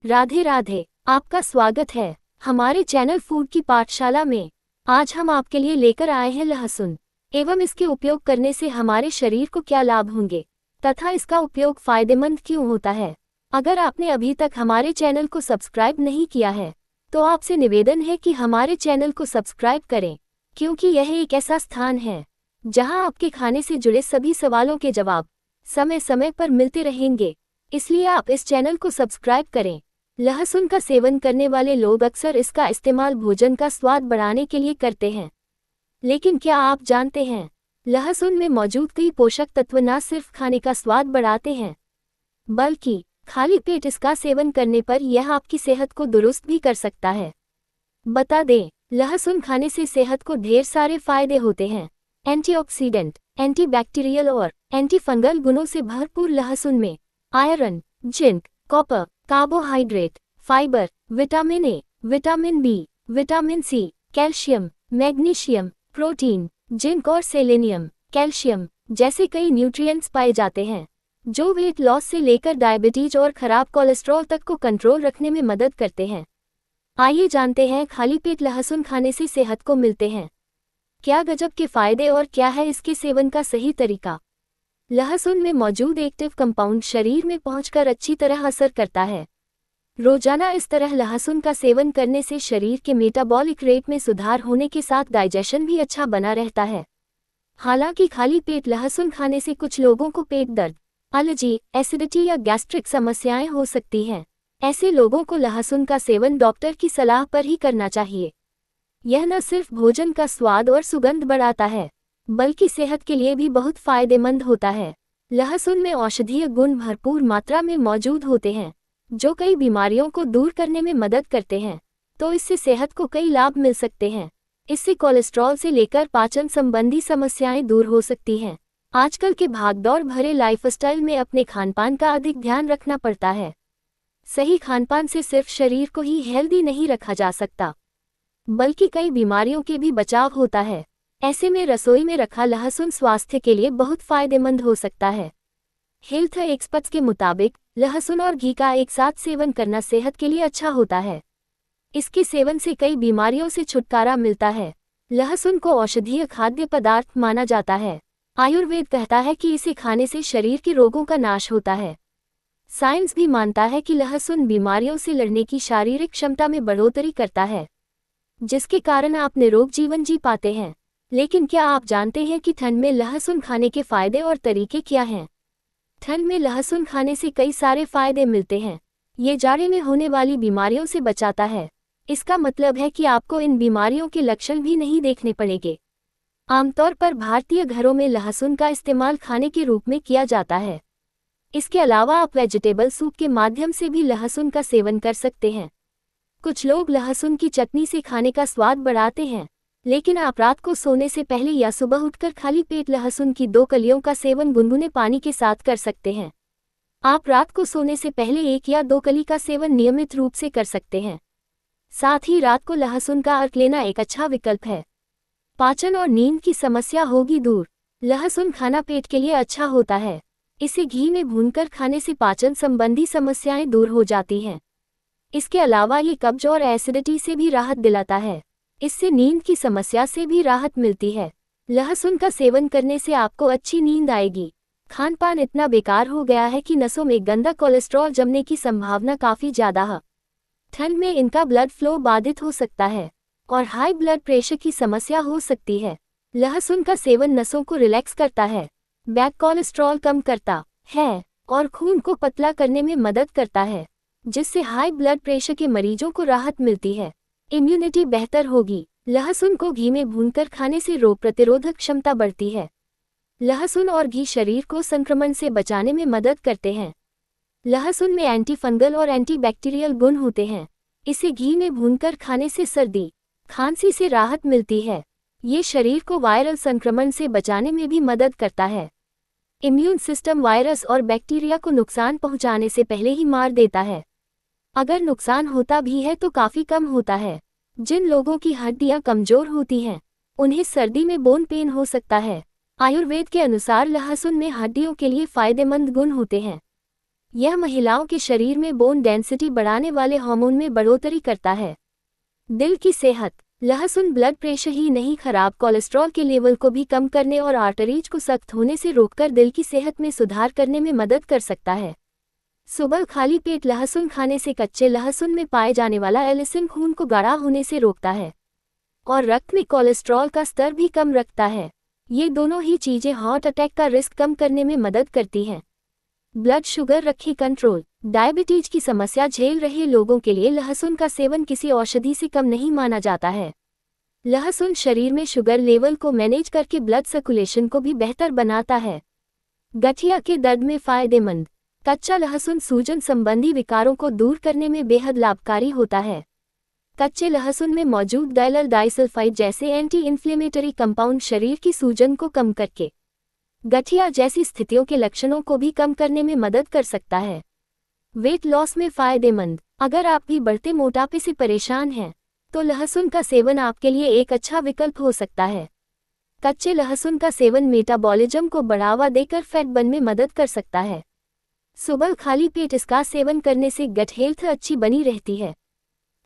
राधे राधे। आपका स्वागत है हमारे चैनल फूड की पाठशाला में। आज हम आपके लिए लेकर आए हैं लहसुन एवं इसके उपयोग करने से हमारे शरीर को क्या लाभ होंगे तथा इसका उपयोग फायदेमंद क्यों होता है। अगर आपने अभी तक हमारे चैनल को सब्सक्राइब नहीं किया है तो आपसे निवेदन है कि हमारे चैनल को सब्सक्राइब करें, क्योंकि यह एक ऐसा स्थान है जहां आपके खाने से जुड़े सभी सवालों के जवाब समय समय पर मिलते रहेंगे। इसलिए आप इस चैनल को सब्सक्राइब करें। लहसुन का सेवन करने वाले लोग अक्सर इसका इस्तेमाल भोजन का स्वाद बढ़ाने के लिए करते हैं, लेकिन क्या आप जानते हैं लहसुन में मौजूद कई पोषक तत्व न सिर्फ खाने का स्वाद बढ़ाते हैं बल्कि खाली पेट इसका सेवन करने पर यह आपकी सेहत को दुरुस्त भी कर सकता है। बता दें, लहसुन खाने से सेहत को ढेर सारे फायदे होते हैं। एंटीऑक्सीडेंट, एंटीबैक्टीरियल और एंटी फंगल गुणों से भरपूर लहसुन में iron, zinc, copper, carbohydrate, fibre, vitamin A, vitamin B, vitamin C, calcium, magnesium, protein, zinc और सेलेनियम, कैल्शियम जैसे कई न्यूट्रिएंट्स पाए जाते हैं जो वेट लॉस से लेकर डायबिटीज और खराब कोलेस्ट्रॉल तक को कंट्रोल रखने में मदद करते हैं। आइए जानते हैं खाली पेट लहसुन खाने से सेहत को मिलते हैं क्या गजब के फायदे और क्या है इसके सेवन का सही तरीका। लहसुन में मौजूद एक्टिव कंपाउंड शरीर में पहुंचकर अच्छी तरह असर करता है। रोजाना इस तरह लहसुन का सेवन करने से शरीर के मेटाबॉलिक रेट में सुधार होने के साथ डाइजेशन भी अच्छा बना रहता है। हालांकि खाली पेट लहसुन खाने से कुछ लोगों को पेट दर्द, एलर्जी, एसिडिटी या गैस्ट्रिक समस्याएं हो सकती हैं। ऐसे लोगों को लहसुन का सेवन डॉक्टर की सलाह पर ही करना चाहिए। यह न सिर्फ भोजन का स्वाद और सुगंध बढ़ाता है बल्कि सेहत के लिए भी बहुत फायदेमंद होता है। लहसुन में औषधीय गुण भरपूर मात्रा में मौजूद होते हैं जो कई बीमारियों को दूर करने में मदद करते हैं, तो इससे सेहत को कई लाभ मिल सकते हैं। इससे कोलेस्ट्रॉल से लेकर पाचन संबंधी समस्याएं दूर हो सकती हैं। आजकल के भागदौड़ भरे लाइफस्टाइल में अपने खानपान का अधिक ध्यान रखना पड़ता है। सही खानपान से सिर्फ शरीर को ही हेल्दी नहीं रखा जा सकता बल्कि कई बीमारियों के भी बचाव होता है। ऐसे में रसोई में रखा लहसुन स्वास्थ्य के लिए बहुत फायदेमंद हो सकता है। हेल्थ एक्सपर्ट्स के मुताबिक लहसुन और घी का एक साथ सेवन करना सेहत के लिए अच्छा होता है। इसके सेवन से कई बीमारियों से छुटकारा मिलता है। लहसुन को औषधीय खाद्य पदार्थ माना जाता है। आयुर्वेद कहता है कि इसे खाने से शरीर के रोगों का नाश होता है। साइंस भी मानता है कि लहसुन बीमारियों से लड़ने की शारीरिक क्षमता में बढ़ोतरी करता है, जिसके कारण आप निरोग जीवन जी पाते हैं। लेकिन क्या आप जानते हैं कि ठंड में लहसुन खाने के फायदे और तरीके क्या हैं? ठंड में लहसुन खाने से कई सारे फायदे मिलते हैं। ये जाड़े में होने वाली बीमारियों से बचाता है। इसका मतलब है कि आपको इन बीमारियों के लक्षण भी नहीं देखने पड़ेंगे। आमतौर पर भारतीय घरों में लहसुन का इस्तेमाल खाने के रूप में किया जाता है। इसके अलावा आप वेजिटेबल सूप के माध्यम से भी लहसुन का सेवन कर सकते हैं। कुछ लोग लहसुन की चटनी से खाने का स्वाद बढ़ाते हैं, लेकिन आप रात को सोने से पहले या सुबह उठकर खाली पेट लहसुन की 2 कलियों का सेवन गुनगुने पानी के साथ कर सकते हैं। आप रात को सोने से पहले 1 या 2 कली का सेवन नियमित रूप से कर सकते हैं। साथ ही रात को लहसुन का अर्क लेना एक अच्छा विकल्प है। पाचन और नींद की समस्या होगी दूर। लहसुन खाना पेट के लिए अच्छा होता है। इसे घी में भूनकर खाने से पाचन संबंधी समस्याएं दूर हो जाती हैं। इसके अलावा ये कब्ज और एसिडिटी से भी राहत दिलाता है। इससे नींद की समस्या से भी राहत मिलती है। लहसुन का सेवन करने से आपको अच्छी नींद आएगी। खानपान इतना बेकार हो गया है कि नसों में गंदा कोलेस्ट्रॉल जमने की संभावना काफ़ी ज़्यादा है। ठंड में इनका ब्लड फ्लो बाधित हो सकता है और हाई ब्लड प्रेशर की समस्या हो सकती है। लहसुन का सेवन नसों को रिलैक्स करता है, बैड कोलेस्ट्रॉल कम करता है और खून को पतला करने में मदद करता है, जिससे हाई ब्लड प्रेशर के मरीजों को राहत मिलती है। इम्यूनिटी बेहतर होगी। लहसुन को घी में भूनकर खाने से रोग प्रतिरोधक क्षमता बढ़ती है। लहसुन और घी शरीर को संक्रमण से बचाने में मदद करते हैं। लहसुन में एंटी फंगल और एंटीबैक्टीरियल गुण होते हैं। इसे घी में भूनकर खाने से सर्दी, खांसी से राहत मिलती है। ये शरीर को वायरल संक्रमण से बचाने में भी मदद करता है। इम्यून सिस्टम वायरस और बैक्टीरिया को नुकसान पहुंचाने से पहले ही मार देता है। अगर नुकसान होता भी है तो काफ़ी कम होता है। जिन लोगों की हड्डियां कमज़ोर होती हैं, उन्हें सर्दी में बोन पेन हो सकता है। आयुर्वेद के अनुसार लहसुन में हड्डियों के लिए फायदेमंद गुण होते हैं। यह महिलाओं के शरीर में बोन डेंसिटी बढ़ाने वाले हार्मोन में बढ़ोतरी करता है। दिल की सेहत। लहसुन ब्लड प्रेशर ही नहीं, खराब कोलेस्ट्रॉल के लेवल को भी कम करने और आर्टरीज को सख्त होने से रोककर दिल की सेहत में सुधार करने में मदद कर सकता है। सुबह खाली पेट लहसुन खाने से कच्चे लहसुन में पाए जाने वाला एलिसिन खून को गाढ़ा होने से रोकता है और रक्त में कोलेस्ट्रॉल का स्तर भी कम रखता है। ये दोनों ही चीजें हार्ट अटैक का रिस्क कम करने में मदद करती हैं। ब्लड शुगर रखें कंट्रोल। डायबिटीज की समस्या झेल रहे लोगों के लिए लहसुन का सेवन किसी औषधि से कम नहीं माना जाता है। लहसुन शरीर में शुगर लेवल को मैनेज करके ब्लड सर्कुलेशन को भी बेहतर बनाता है। गठिया के दर्द में फायदेमंद। कच्चा लहसुन सूजन संबंधी विकारों को दूर करने में बेहद लाभकारी होता है। कच्चे लहसुन में मौजूद डाइलर डाइसल्फाइड जैसे एंटी इन्फ्लेमेटरी कंपाउंड शरीर की सूजन को कम करके गठिया जैसी स्थितियों के लक्षणों को भी कम करने में मदद कर सकता है। वेट लॉस में फायदेमंद। अगर आप भी बढ़ते मोटापे से परेशान हैं तो लहसुन का सेवन आपके लिए एक अच्छा विकल्प हो सकता है। कच्चे लहसुन का सेवन मेटाबॉलिज्म को बढ़ावा देकर फैट बर्न में मदद कर सकता है। सुबह खाली पेट इसका सेवन करने से गट हेल्थ अच्छी बनी रहती है।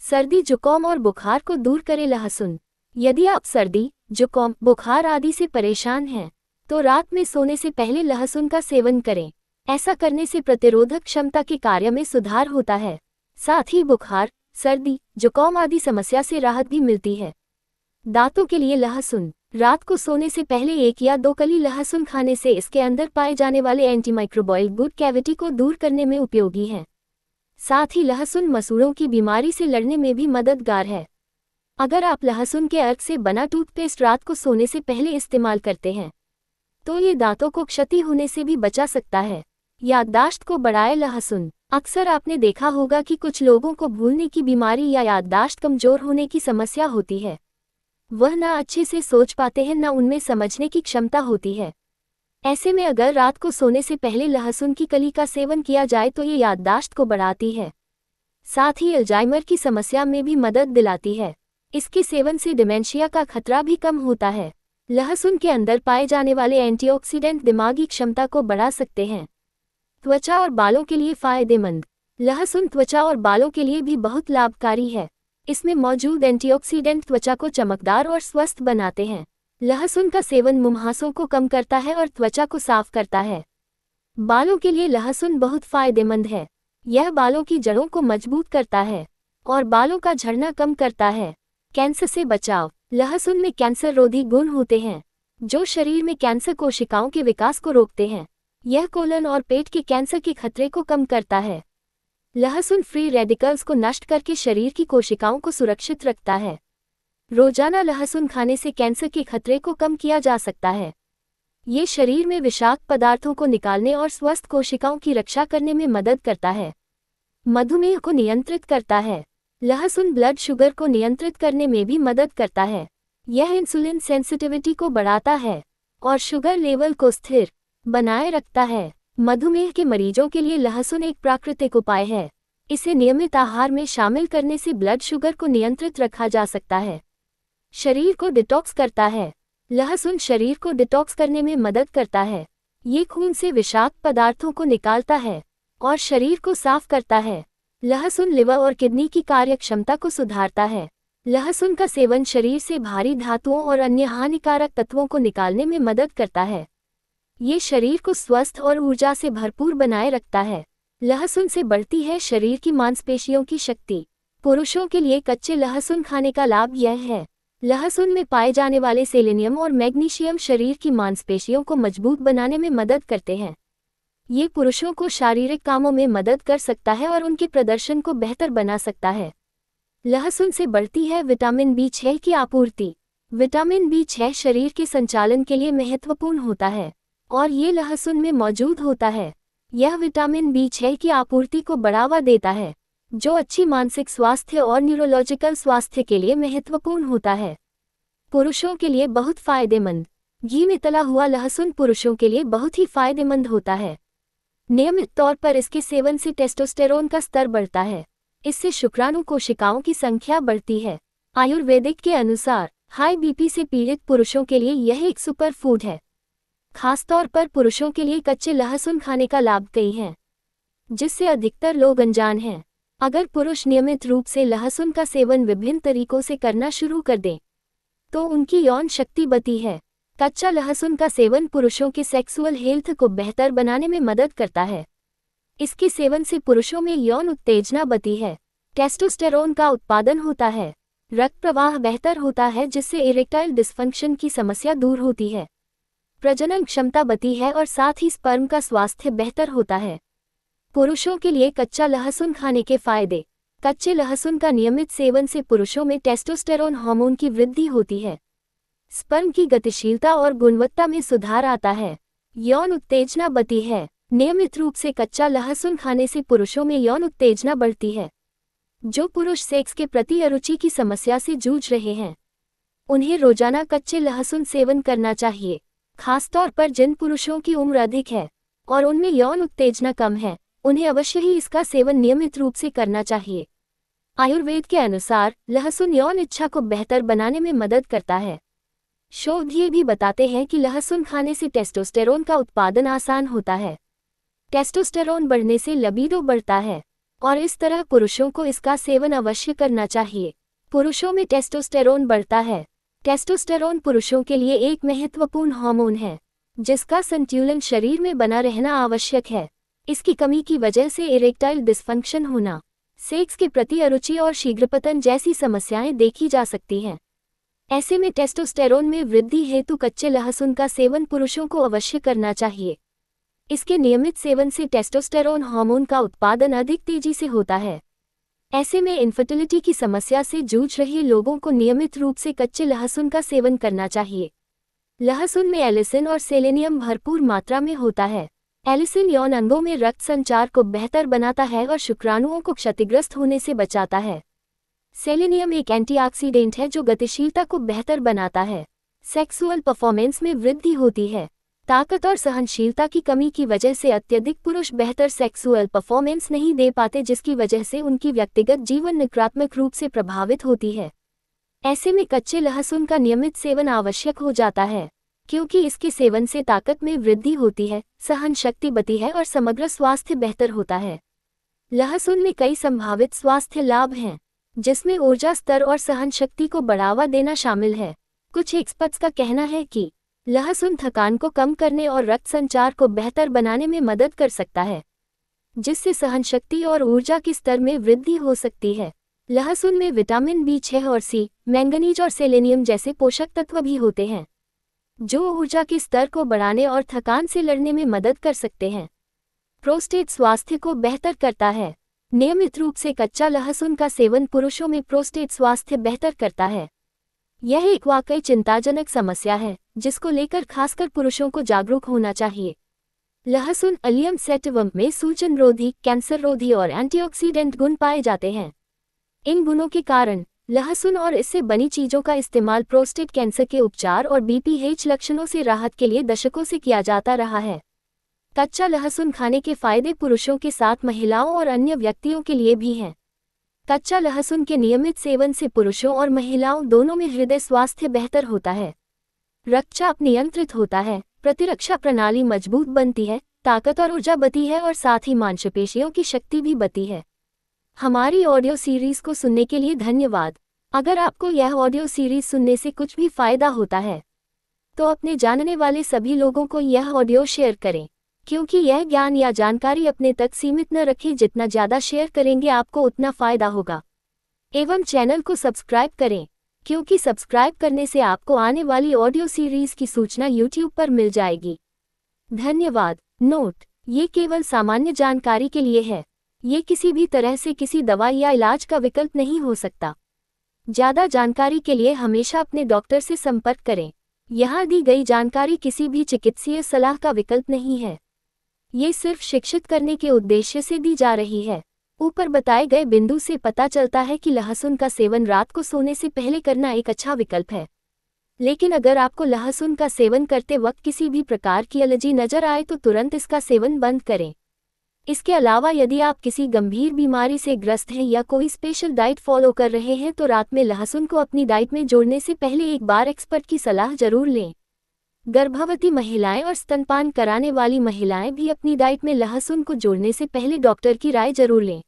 सर्दी जुकाम और बुखार को दूर करे लहसुन। यदि आप सर्दी जुकाम बुखार आदि से परेशान हैं तो रात में सोने से पहले लहसुन का सेवन करें। ऐसा करने से प्रतिरोधक क्षमता के कार्य में सुधार होता है, साथ ही बुखार सर्दी जुकाम आदि समस्या से राहत भी मिलती है। दांतों के लिए लहसुन। रात को सोने से पहले 1 या 2 कली लहसुन खाने से इसके अंदर पाए जाने वाले एंटीमाइक्रोबाइल गुड कैविटी को दूर करने में उपयोगी है। साथ ही लहसुन मसूड़ों की बीमारी से लड़ने में भी मददगार है। अगर आप लहसुन के अर्क से बना टूथपेस्ट रात को सोने से पहले इस्तेमाल करते हैं तो ये दांतों को क्षति होने से भी बचा सकता है। याददाश्त को बढ़ाए लहसुन। अक्सर आपने देखा होगा कि कुछ लोगों को भूलने की बीमारी या याददाश्त कमजोर होने की समस्या होती है। वह ना अच्छे से सोच पाते हैं, ना उनमें समझने की क्षमता होती है। ऐसे में अगर रात को सोने से पहले लहसुन की कली का सेवन किया जाए तो ये याददाश्त को बढ़ाती है, साथ ही अल्जाइमर की समस्या में भी मदद दिलाती है। इसके सेवन से डिमेंशिया का खतरा भी कम होता है। लहसुन के अंदर पाए जाने वाले एंटीऑक्सीडेंट दिमागी क्षमता को बढ़ा सकते हैं। त्वचा और बालों के लिए फायदेमंद। लहसुन त्वचा और बालों के लिए भी बहुत लाभकारी है। इसमें मौजूद एंटीऑक्सीडेंट त्वचा को चमकदार और स्वस्थ बनाते हैं। लहसुन का सेवन मुंहासों को कम करता है और त्वचा को साफ करता है। बालों के लिए लहसुन बहुत फायदेमंद है। यह बालों की जड़ों को मजबूत करता है और बालों का झड़ना कम करता है। कैंसर से बचाव। लहसुन में कैंसर रोधी गुण होते हैं जो शरीर में कैंसर कोशिकाओं के विकास को रोकते हैं। यह कोलन और पेट के कैंसर के खतरे को कम करता है। लहसुन फ्री रेडिकल्स को नष्ट करके शरीर की कोशिकाओं को सुरक्षित रखता है। रोजाना लहसुन खाने से कैंसर के खतरे को कम किया जा सकता है। ये शरीर में विषाक्त पदार्थों को निकालने और स्वस्थ कोशिकाओं की रक्षा करने में मदद करता है। मधुमेह को नियंत्रित करता है। लहसुन ब्लड शुगर को नियंत्रित करने में भी मदद करता है। यह इंसुलिन सेंसिटिविटी को बढ़ाता है और शुगर लेवल को स्थिर बनाए रखता है। मधुमेह के मरीजों के लिए लहसुन एक प्राकृतिक उपाय है। इसे नियमित आहार में शामिल करने से ब्लड शुगर को नियंत्रित रखा जा सकता है। शरीर को डिटॉक्स करता है। लहसुन शरीर को डिटॉक्स करने में मदद करता है। ये खून से विषाक्त पदार्थों को निकालता है और शरीर को साफ करता है। लहसुन लिवर और किडनी की कार्य क्षमता को सुधारता है। लहसुन का सेवन शरीर से भारी धातुओं और अन्य हानिकारक तत्वों को निकालने में मदद करता है। ये शरीर को स्वस्थ और ऊर्जा से भरपूर बनाए रखता है। लहसुन से बढ़ती है शरीर की मांसपेशियों की शक्ति। पुरुषों के लिए कच्चे लहसुन खाने का लाभ यह है, लहसुन में पाए जाने वाले सेलेनियम और मैग्नीशियम शरीर की मांसपेशियों को मजबूत बनाने में मदद करते हैं। ये पुरुषों को शारीरिक कामों में मदद कर सकता है और उनके प्रदर्शन को बेहतर बना सकता है। लहसुन से बढ़ती है विटामिन B6 की आपूर्ति। विटामिन B6 शरीर के संचालन के लिए महत्वपूर्ण होता है और ये लहसुन में मौजूद होता है। यह विटामिन B6 की आपूर्ति को बढ़ावा देता है, जो अच्छी मानसिक स्वास्थ्य और न्यूरोलॉजिकल स्वास्थ्य के लिए महत्वपूर्ण होता है। पुरुषों के लिए बहुत फायदेमंद। घी में तला हुआ लहसुन पुरुषों के लिए बहुत ही फायदेमंद होता है। नियमित तौर पर इसके सेवन से टेस्टोस्टेरोन का स्तर बढ़ता है। इससे शुक्राणु कोशिकाओं की संख्या बढ़ती है। आयुर्वेदिक के अनुसार हाई बीपी से पीड़ित पुरुषों के लिए यह एक सुपर फूड है। खासतौर पर पुरुषों के लिए कच्चे लहसुन खाने का लाभ कई हैं। जिससे अधिकतर लोग अनजान हैं। अगर पुरुष नियमित रूप से लहसुन का सेवन विभिन्न तरीकों से करना शुरू कर दें, तो उनकी यौन शक्ति बढ़ती है। कच्चा लहसुन का सेवन पुरुषों के सेक्सुअल हेल्थ को बेहतर बनाने में मदद करता है। इसके सेवन से पुरुषों में यौन उत्तेजना बढ़ती है, टेस्टोस्टेरोन का उत्पादन होता है, रक्त प्रवाह बेहतर होता है जिससे इरेक्टाइल डिस्फंक्शन की समस्या दूर होती है, प्रजनन क्षमता बढ़ती है और साथ ही स्पर्म का स्वास्थ्य बेहतर होता है। पुरुषों के लिए कच्चा लहसुन खाने के फायदे। कच्चे लहसुन का नियमित सेवन से पुरुषों में टेस्टोस्टेरोन हार्मोन की वृद्धि होती है, स्पर्म की गतिशीलता और गुणवत्ता में सुधार आता है, यौन उत्तेजना बढ़ती है। नियमित रूप से कच्चा लहसुन खाने से पुरुषों में यौन उत्तेजना बढ़ती है। जो पुरुष सेक्स के प्रति अरुचि की समस्या से जूझ रहे हैं, उन्हें रोजाना कच्चे लहसुन सेवन करना चाहिए। खासतौर पर जिन पुरुषों की उम्र अधिक है और उनमें यौन उत्तेजना कम है, उन्हें अवश्य ही इसका सेवन नियमित रूप से करना चाहिए। आयुर्वेद के अनुसार लहसुन यौन इच्छा को बेहतर बनाने में मदद करता है। शोध ये भी बताते हैं कि लहसुन खाने से टेस्टोस्टेरोन का उत्पादन आसान होता है। टेस्टोस्टेरोन बढ़ने से लिबिडो बढ़ता है और इस तरह पुरुषों को इसका सेवन अवश्य करना चाहिए। पुरुषों में टेस्टोस्टेरोन बढ़ता है। टेस्टोस्टेरोन पुरुषों के लिए एक महत्वपूर्ण हार्मोन है, जिसका संतुलन शरीर में बना रहना आवश्यक है। इसकी कमी की वजह से इरेक्टाइल डिस्फंक्शन होना, सेक्स के प्रति अरुचि और शीघ्रपतन जैसी समस्याएं देखी जा सकती हैं। ऐसे में टेस्टोस्टेरोन में वृद्धि हेतु कच्चे लहसुन का सेवन पुरुषों को अवश्य करना चाहिए। इसके नियमित सेवन से टेस्टोस्टेरोन हार्मोन का उत्पादन अधिक तेजी से होता है। ऐसे में इनफर्टिलिटी की समस्या से जूझ रहे लोगों को नियमित रूप से कच्चे लहसुन का सेवन करना चाहिए। लहसुन में एलिसिन और सेलेनियम भरपूर मात्रा में होता है। एलिसिन यौन अंगों में रक्त संचार को बेहतर बनाता है और शुक्राणुओं को क्षतिग्रस्त होने से बचाता है। सेलेनियम एक एंटीऑक्सीडेंट है जो गतिशीलता को बेहतर बनाता है। सेक्सुअल परफॉर्मेंस में वृद्धि होती है। ताकत और सहनशीलता की कमी की वजह से अत्यधिक पुरुष बेहतर सेक्सुअल परफॉर्मेंस नहीं दे पाते, जिसकी वजह से उनकी व्यक्तिगत जीवन नकारात्मक रूप से प्रभावित होती है। ऐसे में कच्चे लहसुन का नियमित सेवन आवश्यक हो जाता है, क्योंकि इसके सेवन से ताकत में वृद्धि होती है, सहन शक्ति बढ़ती है और समग्र स्वास्थ्य बेहतर होता है। लहसुन में कई संभावित स्वास्थ्य लाभ हैं, जिसमें ऊर्जा स्तर और सहन शक्ति को बढ़ावा देना शामिल है। कुछ एक्सपर्ट्स का कहना है कि लहसुन थकान को कम करने और रक्त संचार को बेहतर बनाने में मदद कर सकता है, जिससे सहन शक्ति और ऊर्जा के स्तर में वृद्धि हो सकती है। लहसुन में विटामिन B6 और C, मैंगनीज और सेलेनियम जैसे पोषक तत्व भी होते हैं, जो ऊर्जा के स्तर को बढ़ाने और थकान से लड़ने में मदद कर सकते हैं। प्रोस्टेट स्वास्थ्य को बेहतर करता है। नियमित रूप से कच्चा लहसुन का सेवन पुरुषों में प्रोस्टेट स्वास्थ्य बेहतर करता है। यह एक वाकई चिंताजनक समस्या है, जिसको लेकर खासकर पुरुषों को जागरूक होना चाहिए। लहसुन अलियम सैटिवम में सूजनरोधी, कैंसररोधी और एंटीऑक्सीडेंट गुण पाए जाते हैं। इन गुणों के कारण लहसुन और इससे बनी चीजों का इस्तेमाल प्रोस्टेट कैंसर के उपचार और BPH लक्षणों से राहत के लिए दशकों से किया जाता रहा है। कच्चा लहसुन खाने के फायदे पुरुषों के साथ महिलाओं और अन्य व्यक्तियों के लिए भी हैं। कच्चा लहसुन के नियमित सेवन से पुरुषों और महिलाओं दोनों में हृदय स्वास्थ्य बेहतर होता है, रक्तचाप नियंत्रित होता है, प्रतिरक्षा प्रणाली मजबूत बनती है, ताकत और ऊर्जा बढ़ती है और साथ ही मांसपेशियों की शक्ति भी बढ़ती है। हमारी ऑडियो सीरीज को सुनने के लिए धन्यवाद। अगर आपको यह ऑडियो सीरीज सुनने से कुछ भी फायदा होता है, तो अपने जानने वाले सभी लोगों को यह ऑडियो शेयर करें, क्योंकि यह ज्ञान या जानकारी अपने तक सीमित न रखें। जितना ज़्यादा शेयर करेंगे आपको उतना फ़ायदा होगा। एवं चैनल को सब्सक्राइब करें, क्योंकि सब्सक्राइब करने से आपको आने वाली ऑडियो सीरीज़ की सूचना YouTube पर मिल जाएगी। धन्यवाद। नोट: ये केवल सामान्य जानकारी के लिए है। ये किसी भी तरह से किसी दवा या इलाज का विकल्प नहीं हो सकता। ज़्यादा जानकारी के लिए हमेशा अपने डॉक्टर से संपर्क करें। यहाँ दी गई जानकारी किसी भी चिकित्सीय सलाह का विकल्प नहीं है। ये सिर्फ शिक्षित करने के उद्देश्य से दी जा रही है। ऊपर बताए गए बिंदु से पता चलता है कि लहसुन का सेवन रात को सोने से पहले करना एक अच्छा विकल्प है। लेकिन अगर आपको लहसुन का सेवन करते वक्त किसी भी प्रकार की एलर्जी नजर आए तो तुरंत इसका सेवन बंद करें। इसके अलावा यदि आप किसी गंभीर बीमारी से ग्रस्त हैं या कोई स्पेशल डाइट फॉलो कर रहे हैं तो रात में लहसुन को अपनी डाइट में जोड़ने से पहले एक बार एक्सपर्ट की सलाह जरूर लें। गर्भवती महिलाएं और स्तनपान कराने वाली महिलाएं भी अपनी डाइट में लहसुन को जोड़ने से पहले डॉक्टर की राय जरूर लें।